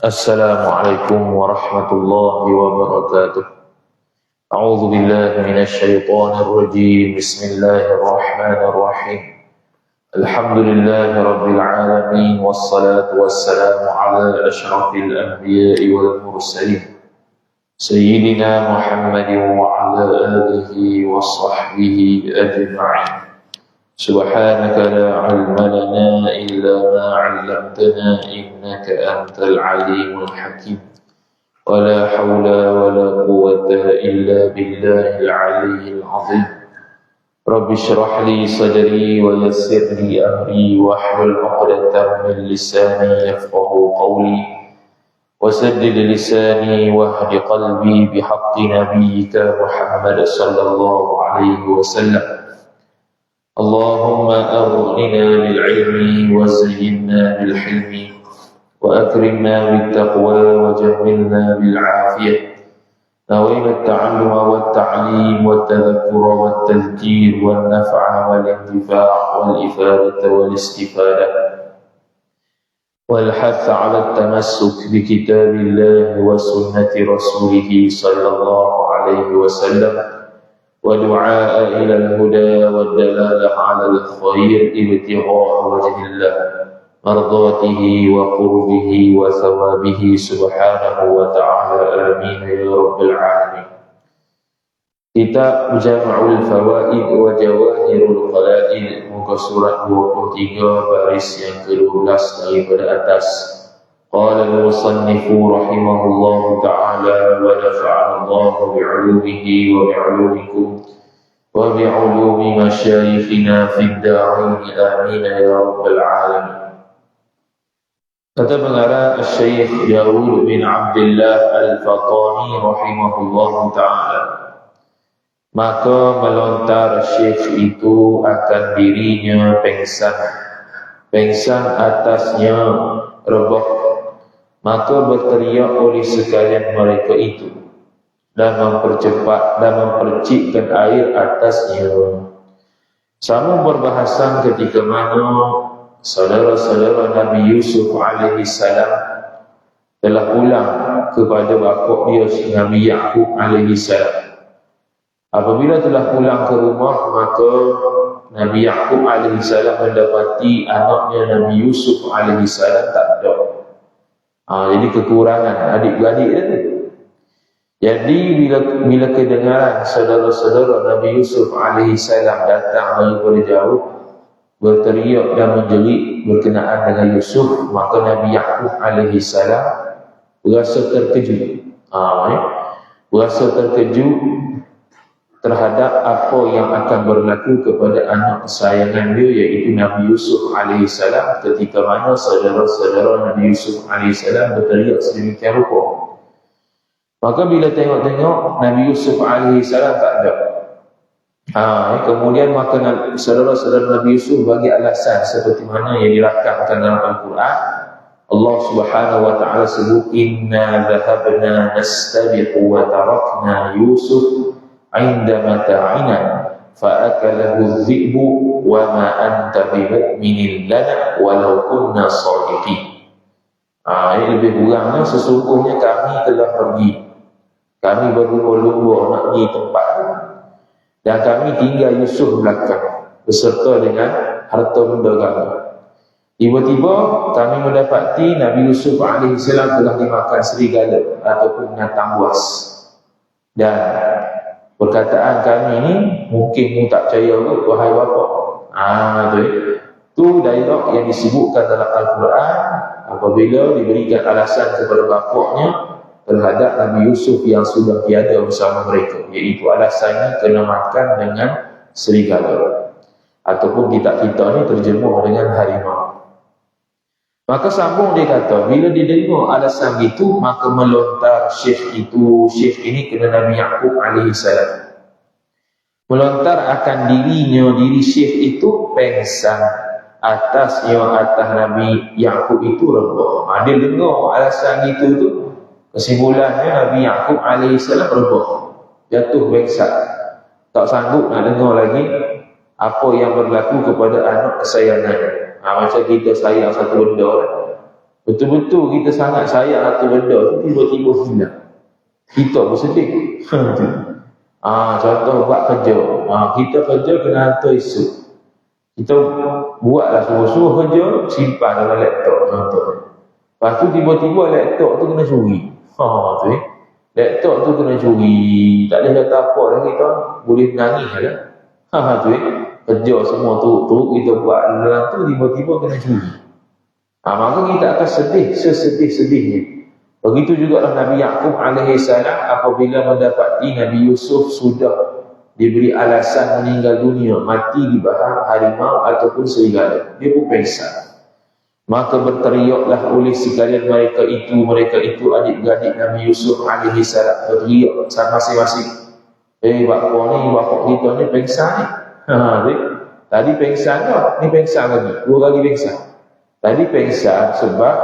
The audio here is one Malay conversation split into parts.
Assalamualaikum warahmatullahi wabarakatuh. A'udzu billahi minasy syaithanir rajim. Bismillahirrahmanirrahim. Alhamdulillahi rabbil alamin wassalatu wassalamu ala asyrafil anbiya'i wal mursalin sayyidina Muhammadin wa ala alihi wa sahbihi ajma'in. Subhanaka la ilma lana illa ma 'allamtana innaka antal alimul hakim. Wala hawla wala quwwata illa billahil aliyyil azim. Rabbi shrah li sadri wa yassir li amri wahlul 'uqdatam min lisani yafqahu qawli wasaddid lisani wahdi qalbi bihaqqi nabiyyika Muhammad sallallahu alaihi wasallam. Allahumma aghnina bil ilmi wa zayyinna bil hilmi wa akrimna bit taqwa wa jammilna bil afiyah. Nawaitu at-ta'alluma wat ta'lim wat tadhakkura wat tadhkir wan naf'a wal intifa' wal ifadata wal istifadah wal hath 'ala at-tamassuk bi kitabillahi wa sunnati rasulih sallallahu alaihi wasallam. ودعاء إلى الهدى والدلالة على الخير ابتغاء وجه الله مرضاته وقربه وثوابه سبحانه وتعالى آمين يا رب العالمين. Kitab Jam'ul Fawaid wa Jawahirul Qala'id, muka surat 23 baris yang ke-12 daripada atas. Qala al-musannifu rahimahullahu ta'ala wa nafa'ana Allahu bi'ulumihi wa bi'ulumikum wa bi'ulumi masyayikhina fid da'in amin ya rabbal alamin. Kata pengarang Syekh Dawud bin Abdullah Al-Fatani rahimahullahu ta'ala, maka melontar Syekh itu akan dirinya pengsan atasnya rebah. Maka berteriak oleh sekalian mereka itu dan mempercepat dan mempercikkan air atasnya. Sama berbahasan ketika mana saudara-saudara Nabi Yusuf alaihi salam telah pulang kepada bapa dia Nabi Yaqub alaihi salam. Apabila telah pulang ke rumah, maka Nabi Yaqub alaihi salam mendapati anaknya Nabi Yusuf alaihi salam tak ada. Jadi kekurangan adik-beradik itu. Jadi bila kedengaran saudara-saudara Nabi Yusuf alaihi salam datang daripada jauh berteriak dan menjerit berkenaan dengan Yusuf, maka Nabi Yaqub alaihi salam berasa terkejut. Berasa terkejut terhadap apa yang akan berlaku kepada anak kesayangan dia, iaitu Nabi Yusuf alaihi salam, ketika mana saudara-saudara Nabi Yusuf alaihi salam berteriak sedemikian rupa. Maka bila tengok-tengok Nabi Yusuf alaihi salam tak ada. Kemudian maka saudara-saudara Nabi Yusuf bagi alasan seperti mana yang dirakamkan dalam Al-Quran. Allah Subhanahu wa taala sebut, inna dhahabna nastabiqu wa tarakna Yusuf 'inda mata'ina fa'akalahu adh-dhi'bu wa ma anta bimu'minin lana walau kunna shadiqin. Lebih kurangnya sesungguhnya kami telah pergi, kami berlumba-lumba nak pergi tempat itu, dan kami tinggal Yusuf belakang beserta dengan harta benda kami. Tiba-tiba kami mendapati Nabi Yusuf AS telah dimakan serigala ataupun binatang buas. Dan perkataan kami ini mungkin mu tak percaya kot, wahai bapa. Itu dialog yang disebutkan dalam Al-Quran apabila diberikan alasan kepada bapaknya terhadap Nabi Yusuf yang sudah tiada bersama mereka, iaitu alasannya kena makan dengan serigala, ataupun kitab kita ni terjemuh dengan harimau. Maka sambung dia kata, bila didengar alasan itu, maka melontar Syekh ini kena Nabi Yaqub alaihi salam. Melontar akan diri Syekh itu pengsan atas Nabi Yaqub itu rebah. Dia dengar alasan itu tu, kesimpulannya Nabi Yaqub alaihi salam rebah, jatuh pengsan, tak sanggup nak dengar lagi apa yang berlaku kepada anak kesayangannya. Macam kita sayang satu benda, betul-betul kita sangat sayang satu benda tu, tiba-tiba hilang, kita bersedih. Contoh buat kerja, kita kerja kena hantar esok, kita buatlah suruh-suruh kerja, simpan dalam laptop contoh. Lepas tu tiba-tiba laptop tu kena curi. Laptop tu kena curi, tak boleh kata apa dah kita, boleh menangis lah. Kerja semua tu kita buat dalam tu, tiba-tiba kena curi. Maka kita akan sedih sesedih-sedihnya. Begitu juga Nabi Yaqub alaihissalam apabila mendapati Nabi Yusuf sudah diberi alasan meninggal dunia, mati di bahar harimau ataupun serigala, dia pun pengsan. Maka berteriaklah oleh sekalian mereka itu adik-adik Nabi Yusuf alaihissalam, berteriak masing-masing, bapak kita ni pengsan ni. Tadi pengsan tak? Ni pengsan lagi, 2 kali pengsan. Tadi pengsan sebab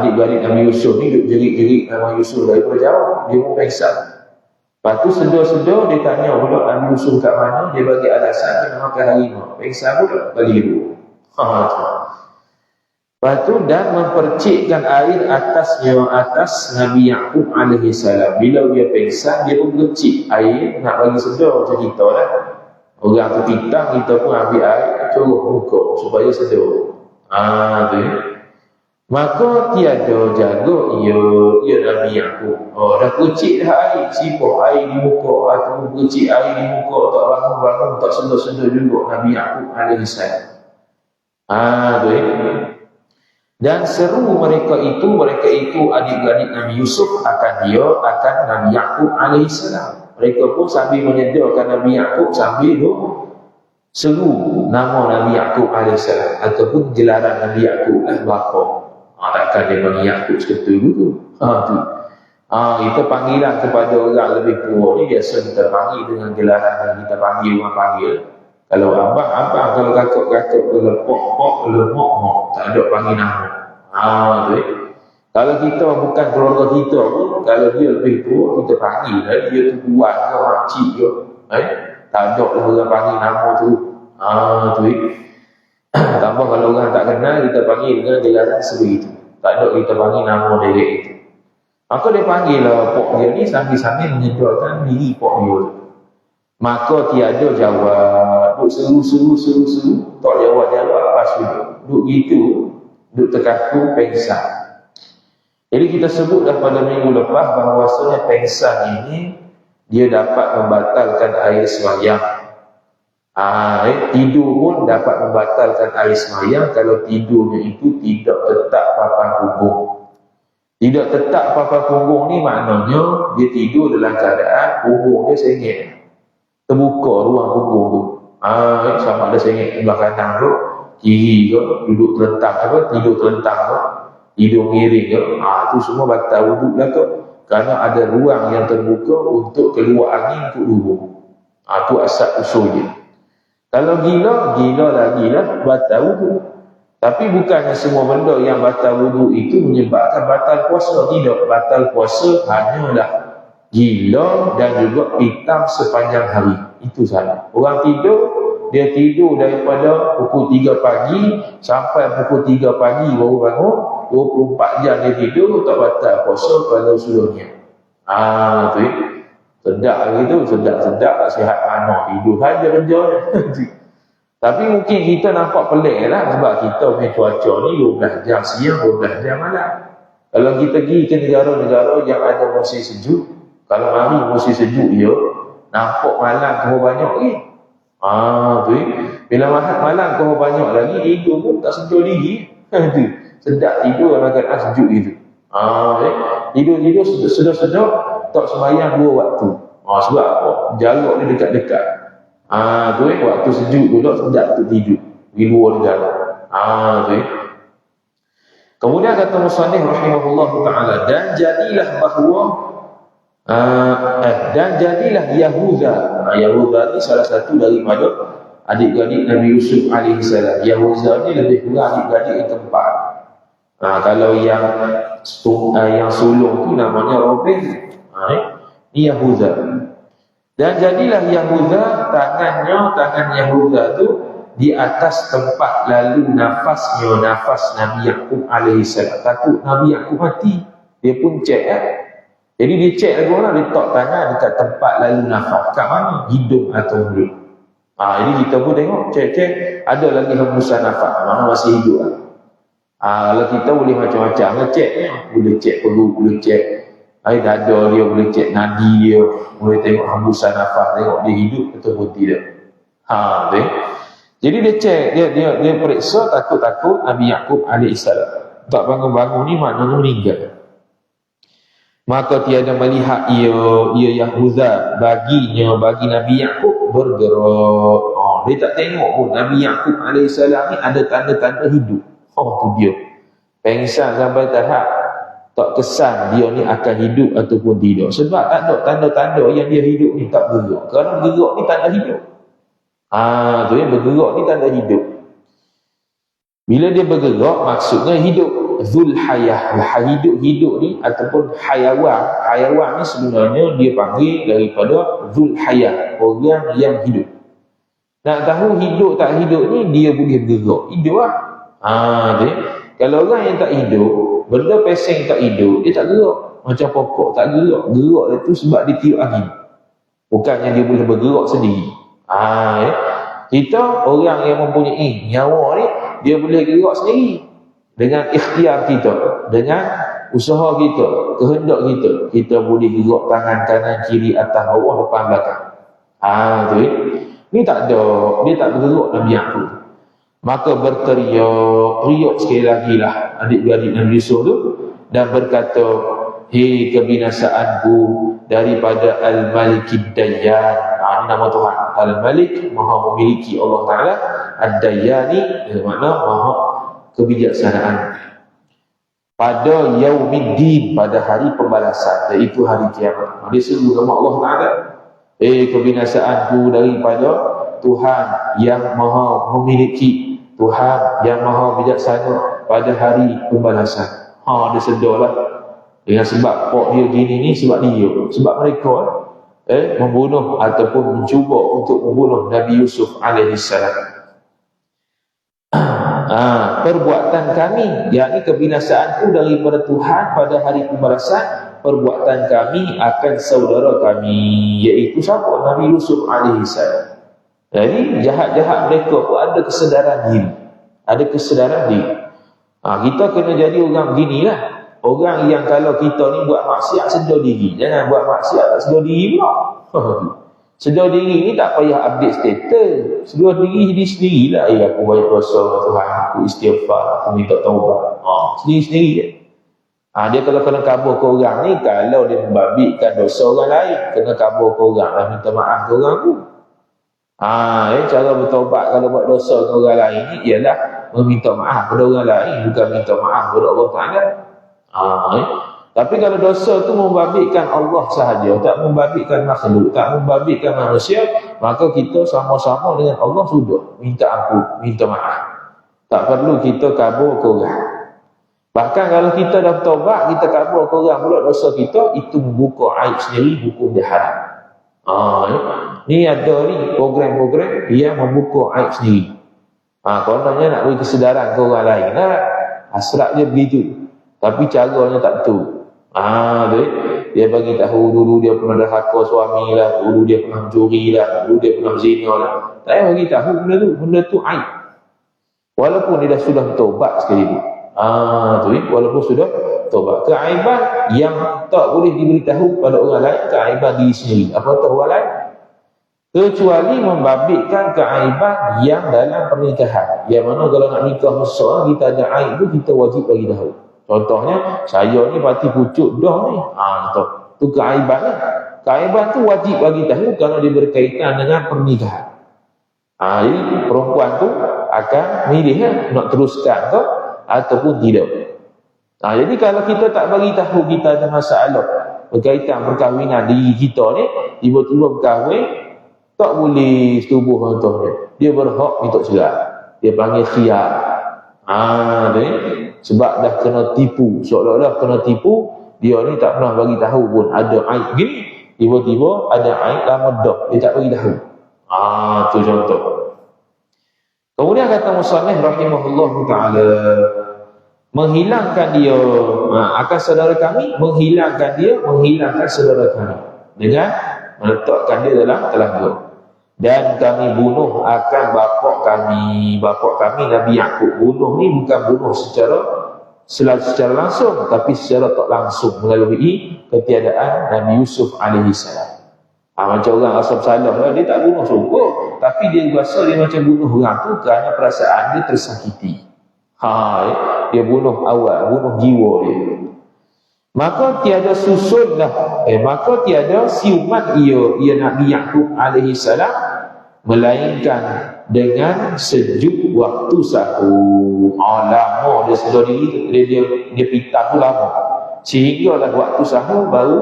adik-adik Nabi Yusuf ni duduk jerit-jerit nama Yusuf daripada jauh, dia pun pengsan. Lepas tu sedar-sedar dia tanya pula Nabi Yusuf kat mana, dia bagi alasan dia makan harimau, pengsan pula bagi ibu. Lepas tu dan mempercikkan air atas Nabi Yaqub alaihissalam. Bila dia pengsan, dia pun bercik air nak bagi sedar macam kita lah. Orang tu pitang, kita pun ambil air curuh muka supaya sedar. Tu ya. Maka tiada jaga ia Nabi Yaqub. Dah percik dah air, sipuk air di muka atau percik air di muka, tak bangun-bangun, tak sedar-sedar juga Nabi Yaqub alaihissalam. Tu ya. Dan seru mereka itu adik-adik Nabi Yusuf akan Nabi Yaqub alaihissalam. Mereka pun sambil menyediakan Nabi Yaqub, sambil seru nama Nabi Yaqub alaihissalam ataupun gelaran Nabi Yaqub bapa. Takkan dia panggil Yaqub seketul dulu. Kita panggilan kepada orang lebih tua ni biasa kita panggil dengan gelaran yang kita panggil orang panggil. Kalau abang, kalau kakak, kalau pok, kalau mok, tak ada panggil nama. Tu. Kalau kita bukan keluarga kita pun, kalau dia lebih tua, kita panggil lah. Dia tu tuan ke, makcik ke. Tak ada lah orang panggil nama tu. Tu. Tambah kalau orang tak kenal, kita panggil dengan gelaran sebegitu. Tak ada kita panggil nama dia itu. Maka dia panggil lah pok dia ni sambil-sambil menyedorkan diri pok dia tu. Maka tiada jawab, duk seru, tak jawab pas duk gitu, duk terkaku pengsan. Jadi kita sebut dah pada minggu lepas bahawasanya pengsan ini dia dapat membatalkan air sembahyang. Tidur pun dapat membatalkan air sembahyang kalau tidurnya itu tidak tetap papan punggung. Tidak tetap papan punggung ni maknanya dia tidur dalam keadaan punggung dia sengit, terbuka ruang punggung tu. Sama ada sengit sebelah kanan tu, kiri ke, duduk terlentang tidur terlentang ke, tidur miring ke, tu semua batal wuduk lah tu. Kerana ada ruang yang terbuka untuk keluar angin untuk duduk. Tu asal usulnya. Kalau gila lagi lah batal wuduk. Tapi bukannya semua benda yang batal wuduk itu menyebabkan batal puasa. Tidak, batal puasa hanyalah gila dan juga pitam sepanjang hari. Itu saja. Orang dia tidur daripada pukul 3 pagi sampai pukul 3 pagi baru bangun, 24 jam dia tidur, tak batal puasa kalau seluruhnya. Tu ya. Sedap gitu, sedap sihat mana tidur saja kerjanya. Tapi mungkin kita nampak pelik lah sebab kita punya cuaca ni 12 jam siang, 12 jam malam. Kalau kita pergi ke negara-negara yang ada musim sejuk, kalau hari musim sejuk dia, nampak malam kau banyak lagi. Tu bila malam kau banyak lagi, tidur pun tak sentuh diri. Sedap tidur dalam keadaan sejuk itu. Tidur sedap-sedap, tak sembahyang 2 waktu. Sebab apa? Jarak dia dekat-dekat. Tu waktu sejuk pula sedap tu tidur di luar negara. Tu. Kemudian kata musannif rahimahullahu taala, dan jadilah Yahuda. Yahuda ni salah satu daripada adik-adik Nabi Yusuf alaihissalam. Yahuda ni lebih kurang adik-adik yang keempat. Kalau yang sulung tu namanya Robin. Ini Yahuda. Dan jadilah Yahuda, tangan Yahuda tu di atas tempat lalu nafasnya, nafas Nabi Yaqub alaihissalam. Takut Nabi Yaqub mati, dia pun cek Jadi dia cek lagu orang, dia letak tangan dekat tempat lalu nafas. Kat mana? Hidung atau mulut. Jadi kita pun tengok, cek ada lagi hembusan nafas, mana masih hidup kalau kita boleh macam-macam ngecek, boleh cek perut, boleh cek air dada dia, boleh cek nadi dia, boleh tengok hembusan nafas, tengok dia hidup ataupun tidak. Jadi dia cek, dia periksa, takut Nabi Yaqub alaihissalam tak bangun-bangun ni maknanya meninggal. Maka tiada melihat ia Yahuza bagi Nabi Yaqub bergerak. Dia tak tengok pun Nabi Yaqub alaihissalam ni ada tanda-tanda hidup. Tu dia pengsan sampai tahap tak kesan dia ni akan hidup ataupun tidak. Sebab tak ada tanda-tanda yang dia hidup ni tak bergerak. Kerana bergerak ni tanda hidup. Tu yang bergerak ni tanda hidup. Bila dia bergerak maksudnya hidup. Zul hayah, hidup ni ataupun hayawan ni sebenarnya dia panggil daripada zul hayah, orang yang hidup. Nak tahu hidup tak hidup ni dia boleh bergerak, hidup Kalau orang yang tak hidup, benda pesing tak hidup, dia tak gerak. Macam pokok tak gerak itu sebab dia tiup angin, bukannya dia boleh bergerak sendiri. Kita orang yang mempunyai nyawa ni, dia boleh gerak sendiri dengan ikhtiar kita, dengan usaha kita, kehendak kita boleh gerak tangan kanan, kiri, atas, bawah, depan, belakang. Ni tak ada, dia tak bergerak Nabi Yaqub. Maka berteriak sekali lagi lah adik-beradik Nabi Yusuf tu, dan berkata, hei kebinasaanku daripada Al-Malikid Dayyan. Ini nama Tuhan, Al-Malik, maha memiliki Allah Ta'ala. Ad-Dayyani makna maha kebijaksanaan. Pada Yaumiddin, pada hari pembalasan, iaitu hari kiamat. Dia sebut nama Allah Ta'ala, kebinasaanku daripada Tuhan yang maha memiliki, Tuhan yang maha bijaksana pada hari pembalasan. Dia sedarlah dengan sebab pok dia gini ni, sebab mereka membunuh ataupun mencuba untuk membunuh Nabi Yusuf alaihissalam. Perbuatan kami, yakni kebinasaanku daripada Tuhan pada hari pembalasan, perbuatan kami akan saudara kami, iaitu siapa? Nabi Yusuf alaihissalam. Jadi jahat-jahat mereka pun ada kesedaran diri. Kita kena jadi orang beginilah. Orang yang kalau kita ni buat maksiat sedar diri, jangan buat maksiat tak sedar diri pula. Sedar diri ni tak payah update status. Sedar diri sendirilah. Aku banyak dosa Tuhan, aku istighfar, aku minta taubat. Sendiri-sendiri je. Dia kalau kena kabur ke orang ni, kalau dia membabitkan dosa orang lain, kena kabur ke orang dan minta maaf ke orang tu. Cara bertaubat kalau buat dosa ke orang lain ni ialah meminta maaf kepada orang lain, bukan minta maaf kepada Allah Ta'ala. Tapi kalau dosa tu membabitkan Allah sahaja, tak membabitkan makhluk, tak membabitkan manusia, maka kita sama-sama dengan Allah sudah minta ampun, minta maaf. Tak perlu kita kabur ke orang. Bahkan kalau kita dah bertaubat, kita kabur ke orang pula dosa kita, itu membuka aib sendiri, hukum dia haram. Ni ada ni program-program yang membuka aib sendiri. Kononnya nak beri kesedaran ke orang lain lah. Hasrat dia begitu, tapi caranya tak betul. Dia bagi tahu dulu dia pernah derhaka suami lah, dulu dia pernah mencuri lah, dulu dia pernah zina lah. Tak payah bagi tahu benda tu aib. Walaupun dia dah sudah bertaubat sekali tu. Walaupun sudah taubat. Keaiban yang tak boleh diberitahu pada orang lain, keaiban diri sendiri. Apa tahu orang lain? Kecuali membabitkan keaiban yang dalam pernikahan. Yang mana kalau nak nikah besar, kita ada aib tu, kita wajib bagi tahu. Contohnya, saya ni pati pucuk dah ni. Tu keaiban ni. Keaiban tu wajib bagi tahu kalau dia berkaitan dengan pernikahan. Jadi perempuan tu akan milih nak teruskan ke ataupun tidak. Jadi kalau kita tak bagi tahu kita ada masalah berkaitan perkahwinan diri kita ni, tiba-tiba berkahwin, tak boleh setubuh contohnya. Dia berhak minta cerai. Dia panggil khiyar. Sebab dah kena tipu, seolah-olah kena tipu, dia ni tak pernah bagi tahu pun ada aib gini, tiba-tiba ada aib lama dah, dia tak bagi tahu. Tu contoh. Kemudian kata musannif rahimahullahu taala, menghilangkan dia akan saudara kami, menghilangkan saudara kami dengan meletakkan dia dalam telaga. Dan kami bunuh akan bapak kami Nabi Yaqub. Bunuh ni bukan bunuh secara langsung, tapi secara tak langsung melalui ketiadaan Nabi Yusuf alaihi salam. Macam orang asal salah lah, dia tak bunuh sungguh, tapi dia rasa dia macam bunuh orang tu kerana perasaan dia tersakiti. Dia bunuh awal, bunuh jiwa dia. Maka tiada susunlah, maka tiada siuman ia Nabi Yaqub alaihi salam, melainkan dengan sejuk waktu sahur. Lama dia sedar diri, dia pitah tu lama, sehinggalah waktu sahur baru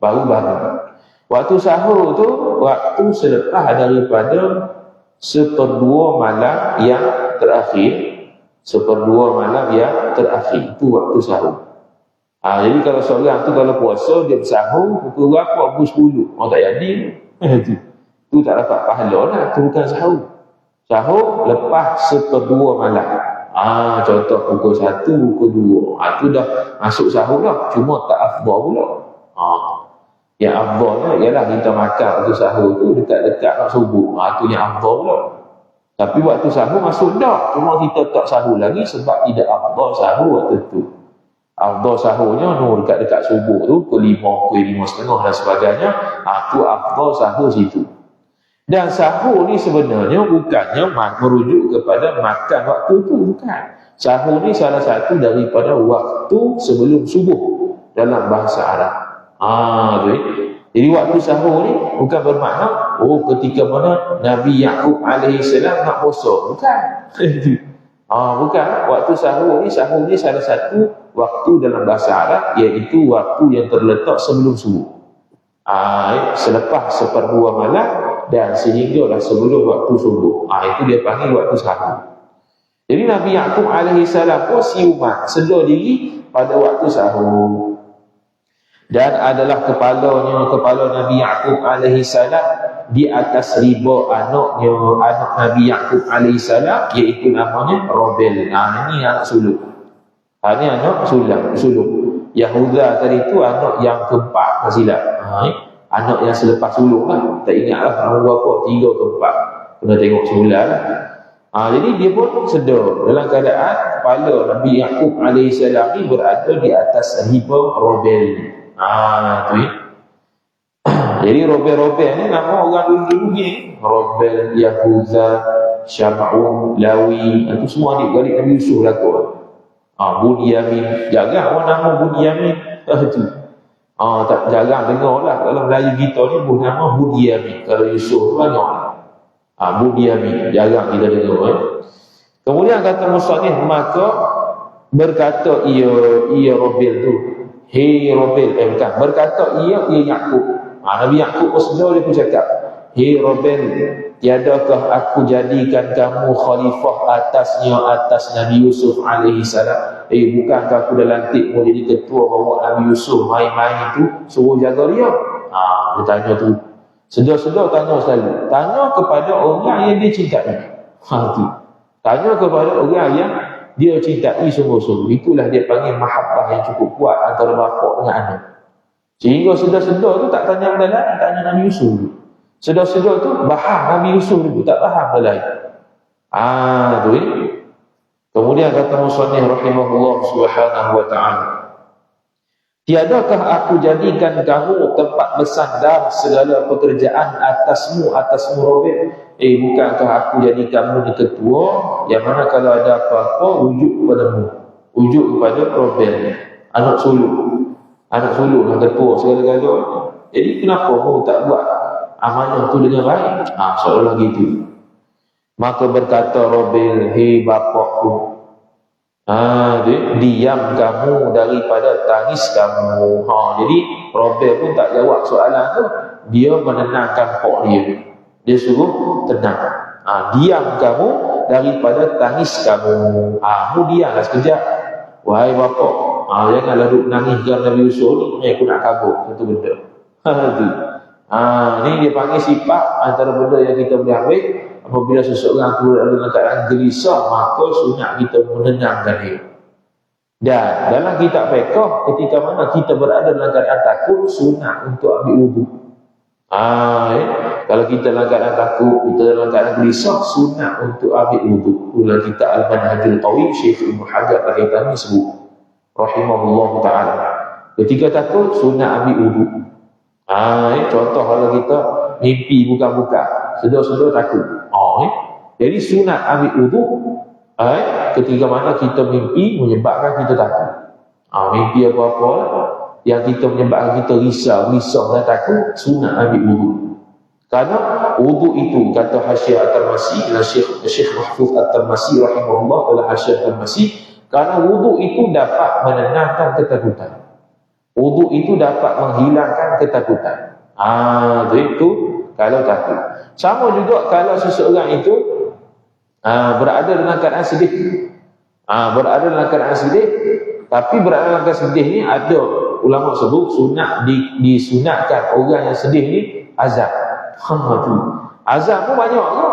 bangun. Waktu sahur tu waktu selepas daripada seperdua malam yang terakhir. Seperdua malam yang terakhir itu waktu sahur. Jadi kalau seorang tu kalau puasa dia bersahur pukul berapa? Pukul 10. Tak jadi. Tu tak dapat pahala lah. Tu bukan sahur. Sahur lepas seperdua malam. Contoh pukul 1, pukul 2. Tu dah masuk sahur lah. Cuma tak afdal pula. Yang afdalnya ialah kita makan waktu sahur tu dekat-dekat nak subuh. Tu yang afdal pula. Tapi waktu sahur masuk dah. Cuma kita tak sahur lagi sebab tidak afdal sahur waktu tu. Afdal sahurnya dekat-dekat subuh tu, pukul 5, pukul 5.30 dan sebagainya. Tu afdal sahur situ. Dan sahur ni sebenarnya bukannya merujuk kepada makan waktu tu, bukan. Sahur ni salah satu daripada waktu sebelum subuh dalam bahasa Arab. Jadi waktu sahur ni bukan bermakna ketika mana Nabi Yaqub alaihi salam nak puasa, bukan. Bukan. Waktu sahur ni salah satu waktu dalam bahasa Arab, iaitu waktu yang terletak sebelum subuh. Selepas seperdua malam dan sehinggalah sebelum waktu subuh. Itu dia panggil waktu sahur. Jadi Nabi Yaqub alaihi salam pun siuman, sedar diri pada waktu sahur. Dan adalah kepala Nabi Yaqub alaihi salam di atas riba anak Nabi Yaqub alaihi salam, iaitu namanya Robel. Ini anak sulung. Ini anak sulung. Yahuda tadi itu anak yang keempat, tak silap. Anak yang selepas sulung lah. Tak ingatlah nama berapa, 3 ke 4. Kena tengok semula lah. Jadi dia pun sedar dalam keadaan kepala Nabi Yaqub alaihi salam ni berada di atas riba Robel. Jadi Robel ni nama orang dulu ni. Robel, Yahuda, Syam'un, Lawi, itu semua adik-adik Nabi Yusuf lah tu. Bunyamin, jarang orang nama Bunyamin. Tak jarang dengar lah. Kalau Melayu kita ni nama Bunyamin. Kalau Yusuf banyak lah. Bunyamin, jarang kita dengar. Kemudian kata musannif, maka berkata ia Robel tu, hei Robel, bukan, berkata ia Yaqub. Nabi Yaqub dia pun cakap, hei Robel, tiadakah aku jadikan kamu khalifah atas Nabi Yusuf alaihi salam? Bukankah aku dah lantik mau jadi ketua bawa Nabi Yusuf main-main itu, suruh jaga dia? Dia tanya tu, sedar-sedar tanya selalu, tanya kepada orang yang dia cintai. Tanya kepada orang yang dia cintai sungguh-sungguh. Itulah dia panggil mahabbah yang cukup kuat antara bapak dengan anak. Sehingga sedar-sedar tu tak tanya benda lain, tanya Nabi Yusuf. Sedar-sedar tu faham Nabi Yusuf dulu, tak faham benda lain. Tu ni. Kemudian kata musannif rahimahullah subhanahu wa ta'ala, tiadakah aku jadikan kamu tempat bersandar segala pekerjaan atasmu Robel? Bukankah aku jadi kamu ni ketua, yang mana kalau ada apa-apa rujuk kepadamu, rujuk kepada Robel, anak sulung yang ketua segala-galanya. Jadi kenapa kamu tak buat amanah tu dengan baik? Seolah gitu. Maka berkata Robel, hei bapakku, diam kamu daripada tangis kamu. Jadi Robel pun tak jawab soalan tu. Dia menenangkan pak dia. Dia suruh tenang. Diam kamu daripada tangis kamu. Mu diamlah sekejap. Wahai bapak, janganlah duduk nangiskan Nabi Yusuf ni. Aku nak kabur satu benda. Ni dia panggil sifat antara benda yang kita boleh ambil. Apabila seseorang itu berada dalam keadaan gelisah, maka sunat kita menenangkan dia. Dan dalam kitab fiqh, ketika mana kita berada dalam keadaan takut, sunat untuk ambil wudu. Kalau kita dalam keadaan takut, kita dalam keadaan gelisah, sunat untuk ambil wudu. Dalam kitab Al-Manhajul Qawi, Syekh Ibn Hajar Al-Haytami sebut, rahimahullah ta'ala, ketika takut, sunat ambil wudu. Contoh kalau kita mimpi buka-buka, sedar-sedar takut. Jadi sunat ambil wudu ketika mana kita mimpi menyebabkan kita takut. Mimpi apa-apa yang kita menyebabkan kita risau dan takut, sunat ambil wudu. Karena wudu itu, kata Hasyiah At-Tarmasi, Syekh Mahfuz At-Tarmasi rahimahullah adalah Hasyiah At-Tarmasi, karena wudu itu dapat menenangkan ketakutan. Wudu itu dapat menghilangkan ketakutan. Itu kalau takut. Sama juga kalau seseorang itu berada dalam keadaan sedih. Berada dalam keadaan sedih, tapi berada dalam keadaan sedih ni ada ulama sebut sunat disunatkan orang yang sedih ni azan. Azan pun banyak ke?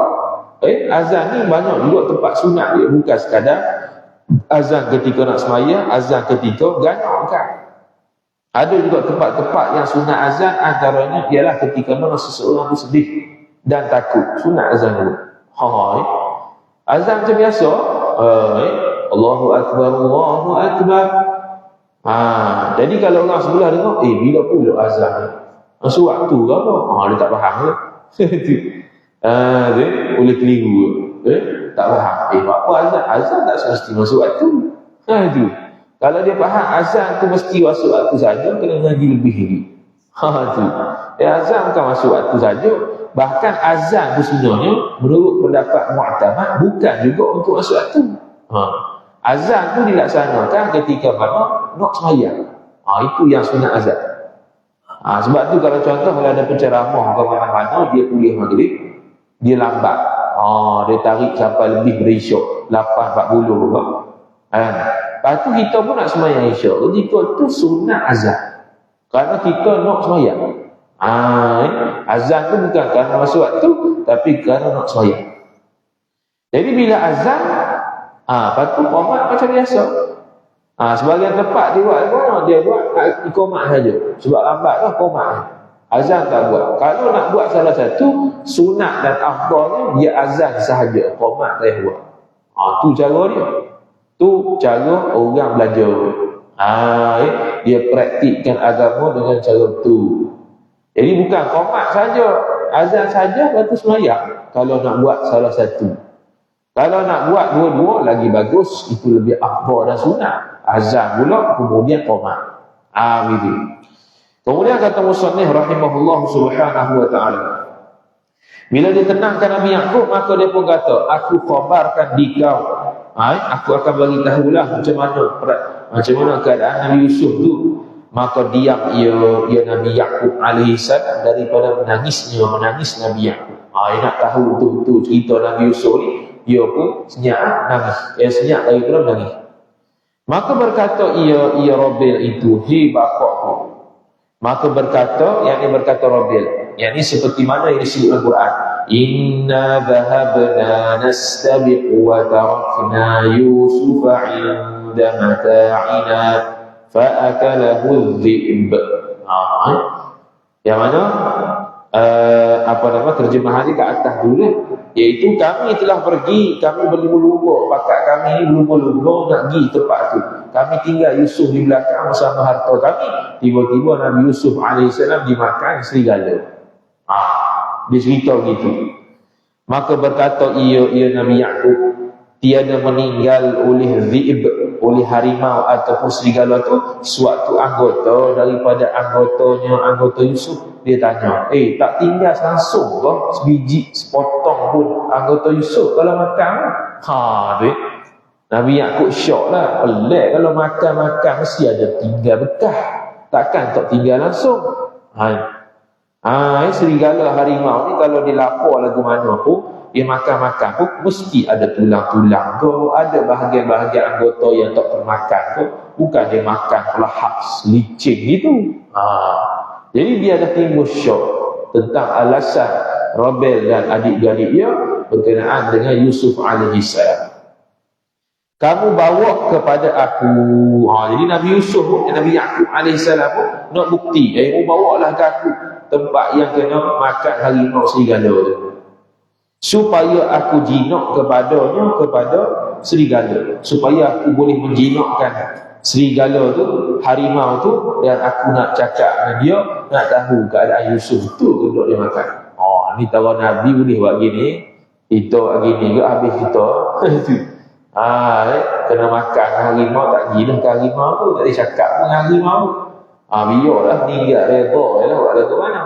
Azan ni banyak juga tempat sunat dia, bukan sekadar azan ketika nak sembahyang, azan ketika ganyak kan. Ada juga tempat-tempat yang sunat azan, antaranya ialah ketika mana seseorang tu sedih dan takut, sunat azan dulu. Azan macam biasa, Allahu Akbar, Allahu Akbar. Jadi kalau orang sebelah dengar, bila pula azan ni? Masa waktu ke apa? Dia tak faham ke? Boleh keliru. Tak faham. Apa azan? Azan tak semesti masuk waktu. Itu. Kalau dia faham azan tu mesti masuk waktu saja, kena ngaji lebih lagi. Tu. Azan bukan masuk waktu saja. Bahkan azan tu sebenarnya menurut pendapat mu'tamad bukan juga untuk masuk waktu. Azan tu dilaksanakan ketika mana nak sembahyang. Itu yang sunat azan. Sebab tu kalau contoh kalau ada penceramah ke mana-mana, dia kuliah maghrib, dia lambat. Dia tarik sampai lebih berisyak 8.40 ke. Lepas tu kita pun nak sembahyang isyak. Ketika tu sunat azan. Kerana kita nak sembahyang. Azan tu bukan kerana masuk waktu, tapi kerana nak sembahyang. Jadi bila azan, lepas tu qomat macam biasa. Sebagian tempat dia buat qomat saja. Sebab lambat lah qomat. Azan tak buat. Kalau nak buat salah satu, sunat dan afdalnya dia azan sahaja, qomat tak buat. Tu cara dia. Tu cara orang belajar. Dia praktikkan agama dengan cara tu. Jadi bukan qomat saja, azan saja, lepas tu sembahyang. Kalau nak buat salah satu. Kalau nak buat dua-dua lagi bagus, itu lebih afdal dan sunat. Azan pula, kemudian qomat. Gitu. Kemudian kata musannif rahimahullah subhanahu wa ta'ala, bila dia tenangkan Nabi Yaqub, maka dia pun kata, aku khabarkan di kau. Aku akan bagi tahulah macam mana keadaan Nabi Yusuf tu. Maka diam ia Nabi Yaqub alaihi salam daripada menangis Nabi Yaqub. Dia nak tahu betul-betul cerita Nabi Yusuf ni, dia pun senyap nangis. Senyap daripada menangis. Maka berkata ia Rabil itu, hei bapakku. Maka berkata Rabil, yakni seperti mana yang disebut dalam Quran, inna dhahabna nastabiqu wa tarakna Yusufa 'inda mata'ina fa'akalahu dhi'b. Yang mana terjemahan dia kat atas dulu, iaitu kami telah pergi, kami berlumba-lumba, pakat kami ni berlumba-lumba nak pergi tempat tu. Kami tinggal Yusuf di belakang bersama harta kami. Tiba-tiba Nabi Yusuf AS dimakan serigala. Dia cerita begitu. Maka berkata ia Nabi Yaqub, tiada meninggal oleh dhi'b, oleh harimau ataupun serigala tu suatu anggota daripada anggota Yusuf. Dia tanya, tak tinggal langsung ke sebiji sepotong pun anggota Yusuf kalau makan? Nabi Yaqub syok lah. Pelik kalau makan mesti ada tinggal bekas, takkan tak tinggal langsung. Serigala harimau ni kalau dia lapar lagu mana pun, dia makan pun mesti ada tulang-tulang ke, ada bahagian-bahagian anggota yang tak termakan ke. Bukan dia makan pelahap licin gitu. Jadi dia ada timbul syok tentang alasan Rabil dan adik-adik dia berkenaan dengan Yusuf alaihissalam. Kamu bawa kepada aku. Jadi Nabi Yusuf, Nabi Yaqub alaihissalam pun nak bukti. Kamu bawalah ke aku tempat yang kena makan harimau serigala tu, supaya aku jinak kepada serigala, supaya aku boleh menjinakkan serigala tu, harimau tu, dan aku nak cakap dengan dia, nak tahu keadaan Yusuf tu duduk dia makan. Ni tahu Nabi boleh buat gini, kita gini ke habis kita. Kena makan harimau, tak jinak ke harimau tu, tak boleh cakap pun harimau. Biarlah meninggal reda lah, buat lagu mana.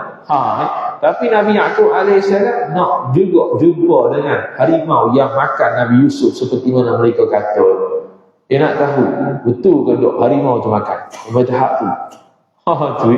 Tapi Nabi Yaqub alaihissalam nak juga jumpa dengan harimau yang makan Nabi Yusuf seperti mana mereka kata. Dia nak tahu betul ke dok harimau tu makan. Bertahap tu. Tu.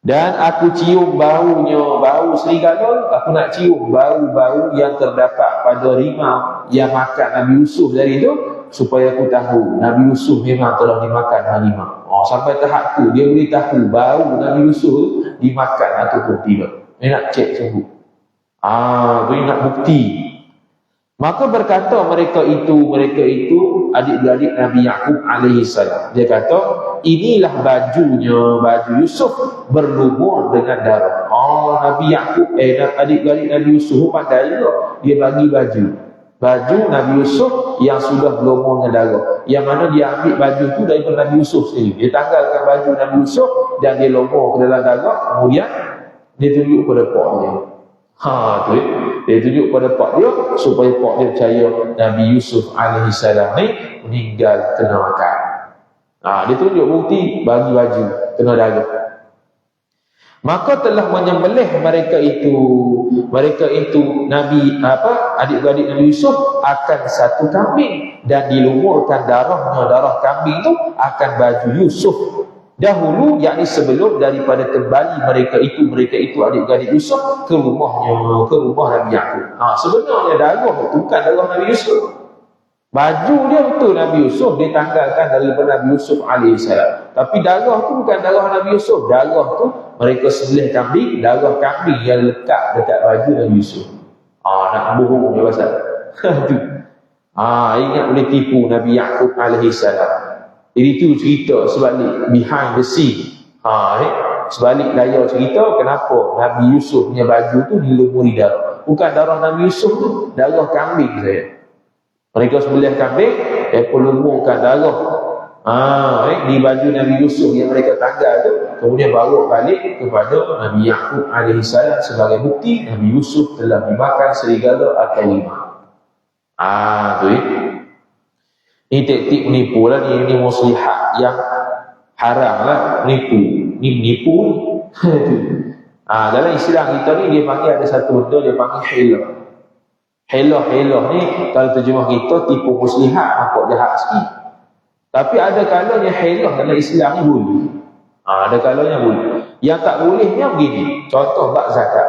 Dan aku cium baunya, bau serigala. Aku nak cium bau-bau yang terdapat pada harimau yang makan Nabi Yusuf dari itu, supaya aku tahu Nabi Yusuf memang telah dimakan harimau. Sampai tahap tu dia boleh tahu bau Nabi Yusuf dimakan ataupun tidak. Dia nak cek sungguh. Dia nak bukti. Maka berkata mereka itu adik-beradik Nabi Yaqub alaihissalam. Dia kata, inilah bajunya, baju Yusuf berlumur dengan darah. Nabi Yaqub, adik-beradik Nabi Yusuf pandai juga. Dia bagi baju Nabi Yusuf yang sudah berlumur dengan darah, yang mana dia ambil baju tu daripada Nabi Yusuf sendiri. Dia tanggalkan baju Nabi Yusuf dan dia lumur ke dalam darah. Kemudian dia tunjuk pada pak dia. Dia tunjuk pada pak dia supaya pak dia percaya Nabi Yusuf alaihissalam ni meninggal kena makan. Dia tunjuk bukti, bagi baju kena darah. Maka telah menyembelih mereka itu Nabi adik-beradik Nabi Yusuf akan satu kambing, dan dilumurkan darah kambing itu akan baju Yusuf dahulu, yakni sebelum daripada kembali mereka itu adik-beradik Yusuf ke rumah Nabi Yaqub. Sebenarnya darah itu bukan darah Nabi Yusuf. Baju dia betul Nabi Yusuf ditanggalkan daripada Nabi Yusuf alaihissalam. Tapi darah tu bukan darah Nabi Yusuf. Darah tu mereka sembelih kambing, darah kambing yang lekat dekat baju Nabi Yusuf. Nak bohong dia pasal. Ingat boleh tipu Nabi Yaqub alaihissalam. Jadi tu cerita sebalik behind the scene. Sebalik layar cerita kenapa Nabi Yusuf punya baju tu dilumuri darah. Bukan darah Nabi Yusuf tu, darah kambing saya. Mereka sembelih kambing, mereka lumurkan darah di baju Nabi Yusuf yang mereka tanggal tu, kemudian bawa balik kepada Nabi Yaqub alaihissalam sebagai bukti Nabi Yusuf telah dimakan serigala atau harimau. Ini taktik menipu lah, ini muslihat yang haram lah, menipu. Dalam Islam kita ni dia panggil ada satu benda dia panggil hilah. Helah ni kalau terjemah kita tipu muslihat, nampak jahat sikit. Tapi ada kalanya helah dalam Islam ni boleh. Ada kalanya boleh. Yang tak bolehnya begini. Contoh bab zakat.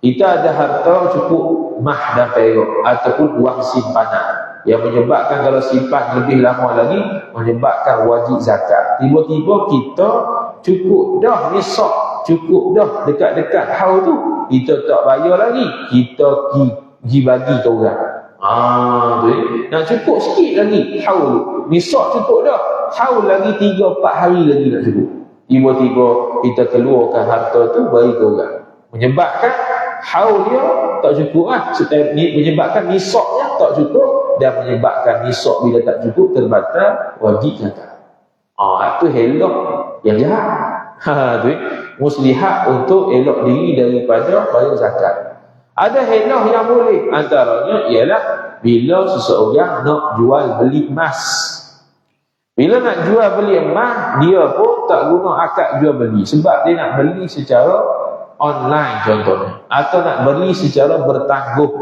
Kita ada harta cukup mah dan perak ataupun wang simpanan yang menyebabkan kalau simpan lebih lama lagi menyebabkan wajib zakat. Tiba-tiba kita cukup dah nisab, cukup dah dekat-dekat haul tu, kita tak bayar lagi, kita pergi bagi ke orang. Nak cukup sikit lagi haul, nisab cukup dah, haul lagi 3-4 hari lagi nak cukup. Tiba-tiba kita keluarkan harta tu bagi ke orang, menyebabkan haul dia tak cukup menyebabkan nisabnya tak cukup, dan menyebabkan nisab bila tak cukup terbatal wajib zakat. Itu elok yang jahat. Muslihat untuk elok diri daripada bayar zakat. Ada henah yang boleh, antaranya ialah bila seseorang nak jual beli emas. Bila nak jual beli emas, dia pun tak guna akad jual beli, sebab dia nak beli secara online contohnya, atau nak beli secara bertangguh.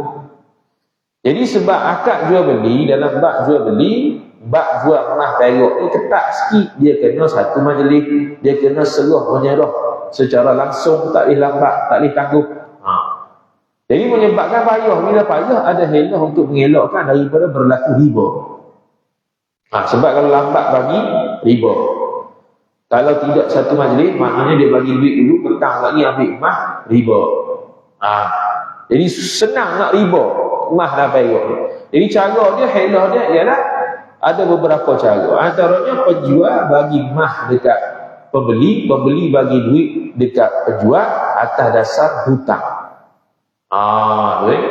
Jadi sebab akad jual beli, dalam bab jual beli, bab jual emas perak ni ketat sikit. Dia kena satu majlis, dia kena serah menyerah secara langsung, tak boleh lambat, tak boleh tangguh. Jadi menyebabkan payah. Bila payah, ada helah untuk mengelakkan daripada berlaku riba. Sebab kalau lambat bagi, riba. Kalau tidak satu majlis, maknanya dia bagi duit dulu, petang lagi ambil emas, riba. Jadi senang nak riba emas dan perak. Jadi cara dia, helah dia ialah ada beberapa cara. Antaranya penjual bagi emas dekat pembeli, pembeli bagi duit dekat penjual atas dasar hutang.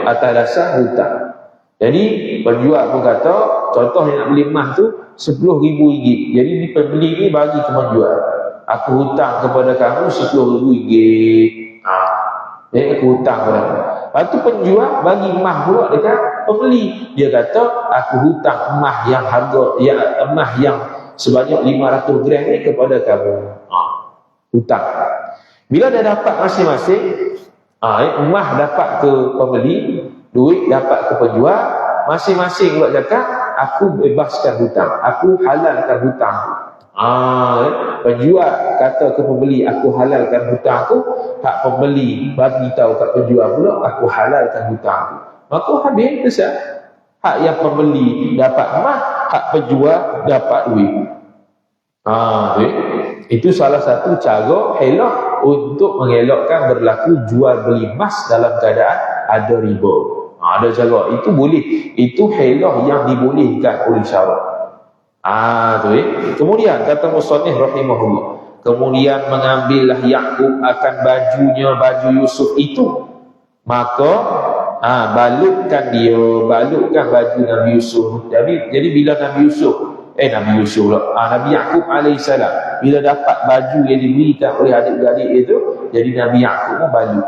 Atas dasar hutang. Jadi penjual pun kata, contohnya nak beli emas tu RM10,000. Jadi ni pembeli ni bagi ke penjual, aku hutang kepada kamu RM10,000. Aku hutang kepada kamu. Lepas tu penjual bagi emas pula dekat pembeli. Dia kata, aku hutang emas yang harga, emas yang sebanyak 500 gram ni kepada kamu. Hutang. Bila dah dapat masing-masing, emas dapat ke pembeli, duit dapat ke penjual, masing-masing pula cakap, aku bebaskan hutang, aku halalkan hutang. Penjual kata ke pembeli, aku halalkan hutang aku. Hak pembeli bagi tahu kat penjual pula, aku halalkan hutang aku. Maka habis besar. Hak yang pembeli dapat emas, hak penjual dapat duit. Itu salah satu cara helah untuk mengelakkan berlaku jual beli emas dalam keadaan ada riba. Ada cara. Itu boleh. Itu helah yang dibolehkan oleh syarak. Kemudian kata musannif rahimahullah, kemudian mengambillah Yakub akan bajunya, baju Yusuf itu, maka balutkan baju Nabi Yusuf. Jadi bila Nabi Yakub alaihissalam bila dapat baju yang diberikan oleh adik-adik itu, jadi Nabi Yakub pun balut.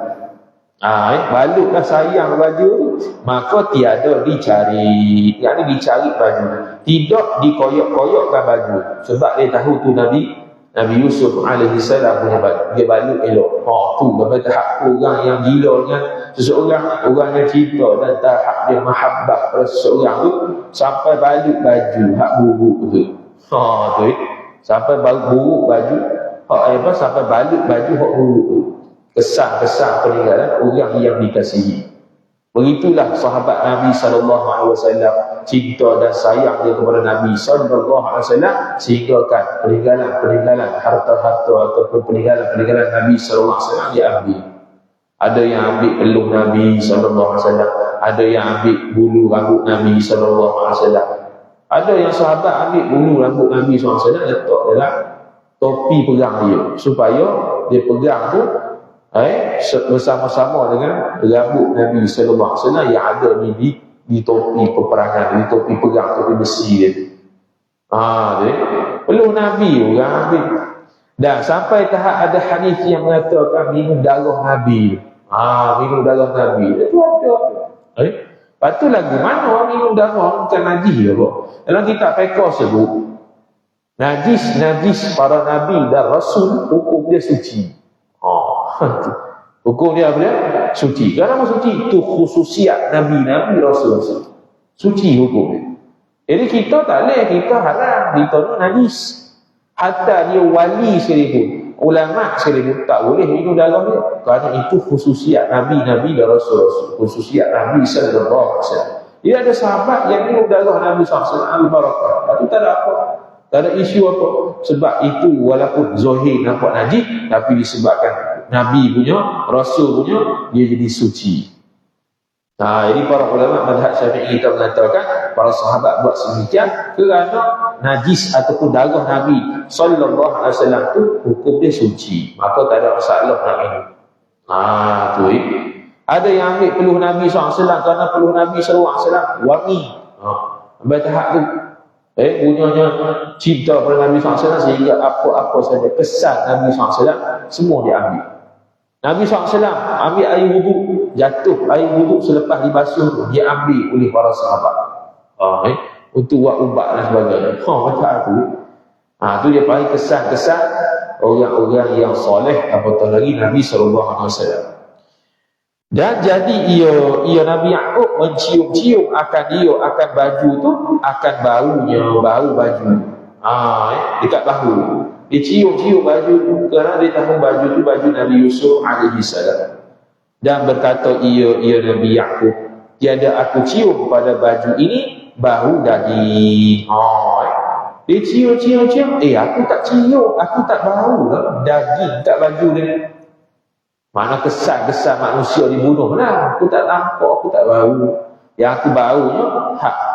Balutlah sayang baju tu, maka tiada dicari, dicari baju, tidak dikoyak-koyakkan baju, sebab dia tahu tu Nabi Yusuf alaihissalam punya baju, dia balut elok. Tu lepas tahap orang yang gila dengan seseorang, orang yang cinta dan tahap dia mahabbah pada seseorang tu, sampai balut baju hak buruk tu. Sampai buruk baju sampai balut baju hak buruk tu. Kesan-kesan peninggalan orang yang dikasihi. Begitulah sahabat Nabi SAW cinta dan sayang dia kepada Nabi SAW, sehingga kan peninggalan harta-harta ataupun peninggalan Nabi SAW dia ambil. Ada yang ambil peluh Nabi SAW, ada yang ambil bulu rambut Nabi SAW, ada yang sahabat ambil bulu rambut Nabi SAW letak dalam topi pegang dia, supaya dia pegang tu bersama-sama dengan rambut Nabi sallallahu alaihi wasallam yang ada di topi peperangan, di topi pegang, topi besi dia. Peluh Nabi orang ambil. Dan sampai tahap ada hadis yang mengatakan minum darah Nabi. Minum darah Nabi. Itu ada. Lepas tu lagu mana orang minum darah bukan najis apa? Dalam kitab fiqh sebut najis para nabi dan rasul hukum dia suci. Hukum dia apa dia? Suci. Kenapa suci? Itu khususiat Nabi Rasul. Suci hukum dia. Jadi kita tak boleh, kita haram, kita tu najis. Hatta dia wali sekalipun, ulama sekalipun tak boleh minum darah dia. Kerana itu khususiat Nabi dan Rasul. Khususiat Nabi sallallahu alaihi wasallam. Dia ada sahabat yang minum darah Nabi sallallahu alaihi wasallam al-barakah. Itu tak ada apa. Tak ada isu apa. Sebab itu walaupun zahir nampak najis, tapi disebabkan Nabi punya, Rasul punya, dia jadi suci. Jadi para ulama mazhab Syafi'i kita mengatakan para sahabat buat sedemikian kerana najis ataupun darah Nabi sallallahu alaihi wasallam tu hukum dia suci. Maka tak ada masalah nak minum. Ada yang ambil peluh Nabi sallallahu alaihi wasallam kerana peluh Nabi sallallahu alaihi wasallam wangi. Sampai tahap tu punyanya cinta pada Nabi SAW, sehingga apa-apa saja kesan Nabi SAW semua dia ambil. Nabi SAW ambil air wuduk, jatuh air wuduk selepas dibasuh, dia ambil oleh para sahabat untuk buat ubat dan sebagainya. Macam tu. Tu dia panggil kesan-kesan orang-orang yang soleh, apatah lagi Nabi SAW. Dan jadi ia Nabi Yakub mencium-cium akan baju tu, akan bau baju. Dekat bahu. Dia cium-cium baju tu kerana dia tahu baju tu baju Nabi Yusuf alaihi salam. Dan berkata ia Nabi Yakub, tiada aku cium pada baju ini bau daging. Dia cium-cium, aku tak cium, aku tak bau lah daging kat baju dia. Mana kesan-kesan manusia dibunuh lah. Aku tak nampak, aku tak bau. Yang aku baunya,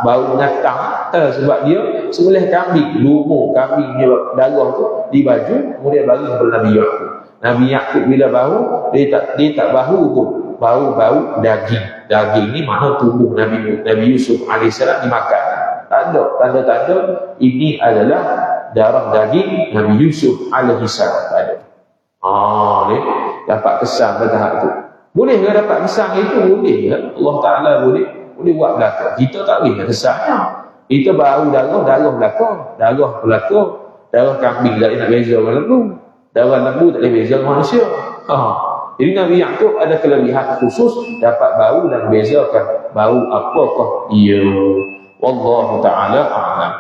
bau nyatang. Sebab dia sembelih kambing, lumur kambing dia darah tu di baju, kemudian bagi kepada Nabi Yaqub. Nabi Yaqub bila bau, dia tak bau pun. Bau daging. Daging ni mana tubuh Nabi Yusuf AS dimakan. Tak ada tanda-tanda ini adalah darah daging Nabi Yusuf AS. Tak ada. Ni dapat kesan pada tahap tu. Boleh ke dapat kesan itu? Boleh ke? Allah Ta'ala boleh buat belakang. Kita tak boleh kesannya. Kita bau darah belakang. Darah kambing tak boleh nak beza dengan lembu. Darah lembu tak boleh beza dengan manusia. Jadi Nabi Yaqub ada kelebihan khusus dapat bau dan bezakan bau apakah dia. Wallahu Ta'ala a'lam.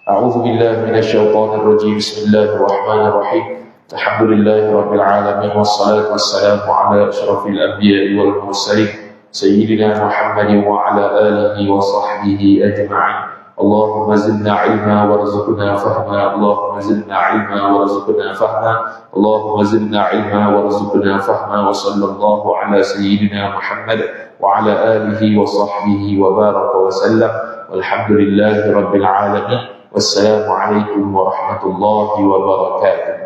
A'udzu billahi minasyaitonir rajim. Bismillahirrahmanirrahim. Alhamdulillahi Rabbil Alamin. Wassalatu wassalamu ala ashrafil anbiya'i wal mursalin Sayyidina Muhammadin wa ala alihi wa sahbihi ajma'in. Allahumma zidna ilma warzuqna fahma. Allahumma zidna ilma warzuqna fahma. Allahumma zidna ilma warzuqna fahma. Wa sallallahu ala Sayyidina Muhammad wa ala alihi wa sahbihi wa baraka wa sallam. Walhamdulillahi Rabbil Alamin. Wassalamu alaikum warahmatullahi wabarakatuh.